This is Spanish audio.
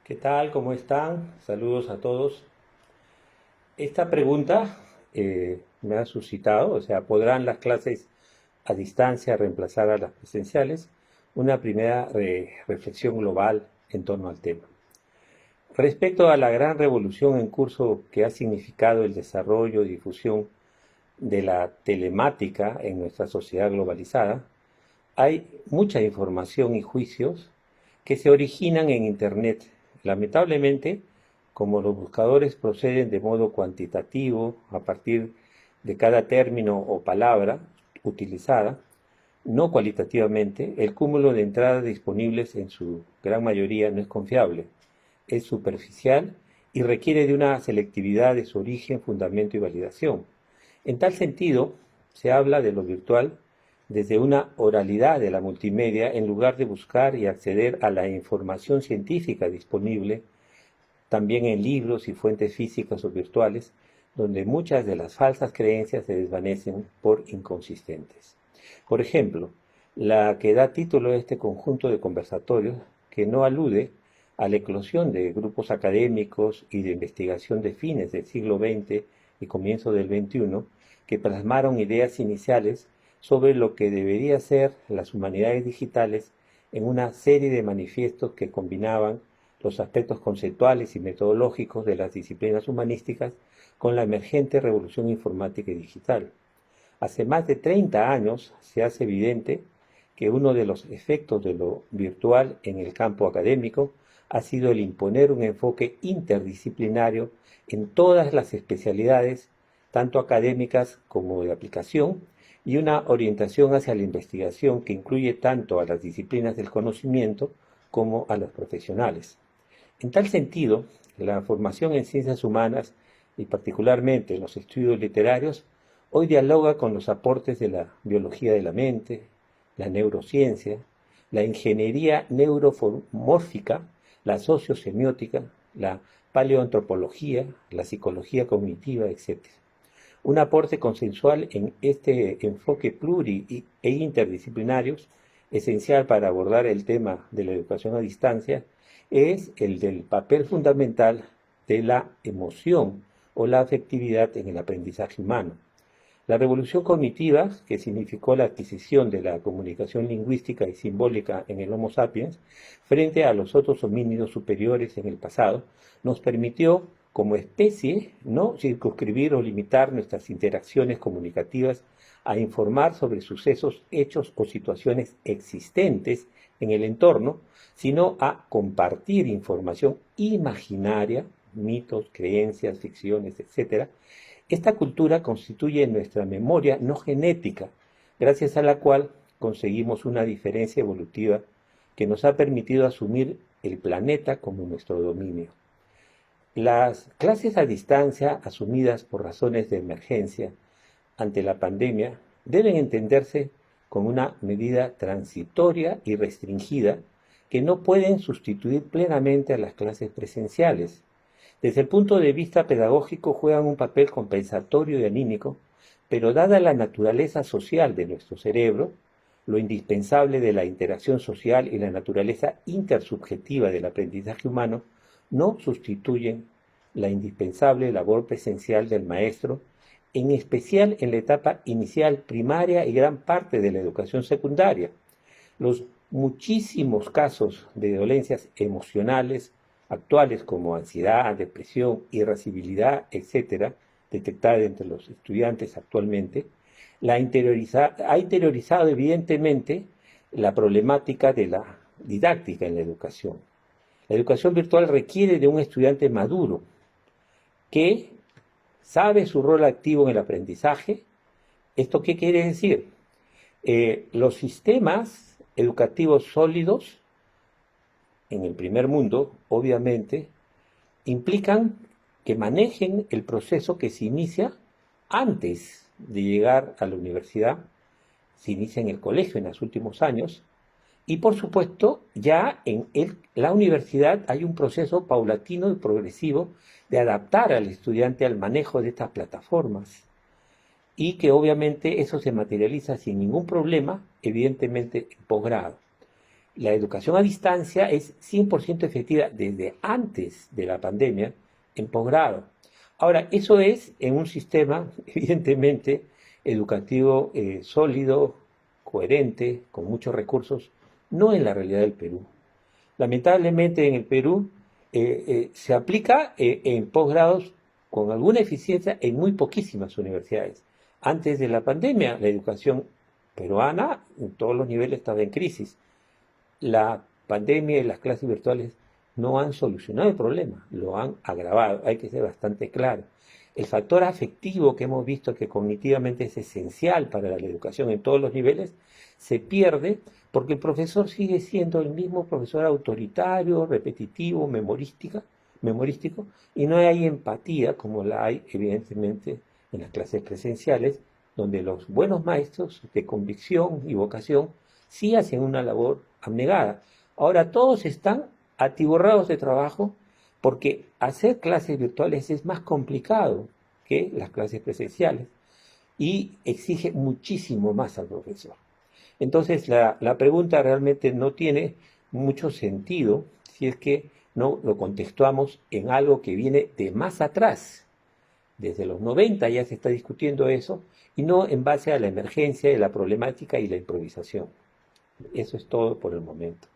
¿Qué tal? ¿Cómo están? Saludos a todos. Esta pregunta me ha suscitado, o sea, ¿podrán las clases a distancia reemplazar a las presenciales? Una primera reflexión global en torno al tema. Respecto a la gran revolución en curso que ha significado el desarrollo y difusión de la telemática en nuestra sociedad globalizada, hay mucha información y juicios que se originan en Internet. Lamentablemente, como los buscadores proceden de modo cuantitativo a partir de cada término o palabra utilizada, no cualitativamente, el cúmulo de entradas disponibles en su gran mayoría no es confiable, es superficial y requiere de una selectividad de su origen, fundamento y validación. En tal sentido, se habla de lo virtual desde una oralidad de la multimedia en lugar de buscar y acceder a la información científica disponible también en libros y fuentes físicas o virtuales, donde muchas de las falsas creencias se desvanecen por inconsistentes. Por ejemplo, la que da título a este conjunto de conversatorios, que no alude a la eclosión de grupos académicos y de investigación de fines del siglo XX y comienzo del XXI, que plasmaron ideas iniciales sobre lo que debería ser las humanidades digitales en una serie de manifiestos que combinaban los aspectos conceptuales y metodológicos de las disciplinas humanísticas con la emergente revolución informática y digital. Hace más de 30 años se hace evidente que uno de los efectos de lo virtual en el campo académico ha sido el imponer un enfoque interdisciplinario en todas las especialidades, tanto académicas como de aplicación, y una orientación hacia la investigación que incluye tanto a las disciplinas del conocimiento como a los profesionales. En tal sentido, la formación en ciencias humanas y particularmente en los estudios literarios hoy dialoga con los aportes de la biología de la mente, la neurociencia, la ingeniería neuromórfica, la sociosemiótica, la paleoantropología, la psicología cognitiva, etc. Un aporte consensual en este enfoque e interdisciplinarios, esencial para abordar el tema de la educación a distancia, es el del papel fundamental de la emoción o la afectividad en el aprendizaje humano. La revolución cognitiva, que significó la adquisición de la comunicación lingüística y simbólica en el Homo sapiens, frente a los otros homínidos superiores en el pasado, nos permitió, como especie, no circunscribir o limitar nuestras interacciones comunicativas a informar sobre sucesos, hechos o situaciones existentes en el entorno, sino a compartir información imaginaria, mitos, creencias, ficciones, etcétera. Esta cultura constituye nuestra memoria no genética, gracias a la cual conseguimos una diferencia evolutiva que nos ha permitido asumir el planeta como nuestro dominio. Las clases a distancia, asumidas por razones de emergencia ante la pandemia, deben entenderse como una medida transitoria y restringida que no pueden sustituir plenamente a las clases presenciales. Desde el punto de vista pedagógico juegan un papel compensatorio y anímico, pero dada la naturaleza social de nuestro cerebro, lo indispensable de la interacción social y la naturaleza intersubjetiva del aprendizaje humano no sustituyen la indispensable labor presencial del maestro, en especial en la etapa inicial primaria y gran parte de la educación secundaria. Los muchísimos casos de dolencias emocionales actuales como ansiedad, depresión, irascibilidad, etcétera, detectadas entre los estudiantes actualmente, ha interiorizado evidentemente la problemática de la didáctica en la educación. La educación virtual requiere de un estudiante maduro que sabe su rol activo en el aprendizaje. ¿Esto qué quiere decir? Los sistemas educativos sólidos en el primer mundo, obviamente, implican que manejen el proceso que se inicia antes de llegar a la universidad, se inicia en el colegio en los últimos años, y por supuesto ya en la universidad hay un proceso paulatino y progresivo de adaptar al estudiante al manejo de estas plataformas y que obviamente eso se materializa sin ningún problema, evidentemente en posgrado. la educación a distancia es 100% efectiva desde antes de la pandemia en posgrado. Ahora, eso es en un sistema, evidentemente, educativo sólido, coherente, con muchos recursos, no en la realidad del Perú. Lamentablemente en el Perú se aplica en posgrados con alguna eficiencia en muy poquísimas universidades. Antes de la pandemia, la educación peruana en todos los niveles estaba en crisis. La pandemia y las clases virtuales no han solucionado el problema, lo han agravado, hay que ser bastante claro. El factor afectivo que hemos visto que cognitivamente es esencial para la educación en todos los niveles, se pierde porque el profesor sigue siendo el mismo profesor autoritario, repetitivo, memorístico, y no hay empatía como la hay evidentemente en las clases presenciales, donde los buenos maestros de convicción y vocación sí hacen una labor abnegada. Ahora todos están atiborrados de trabajo porque hacer clases virtuales es más complicado que las clases presenciales y exige muchísimo más al profesor. Entonces la pregunta realmente no tiene mucho sentido si es que no lo contextuamos en algo que viene de más atrás. Desde los 90 ya se está discutiendo eso y no en base a la emergencia de la problemática y la improvisación. Eso es todo por el momento.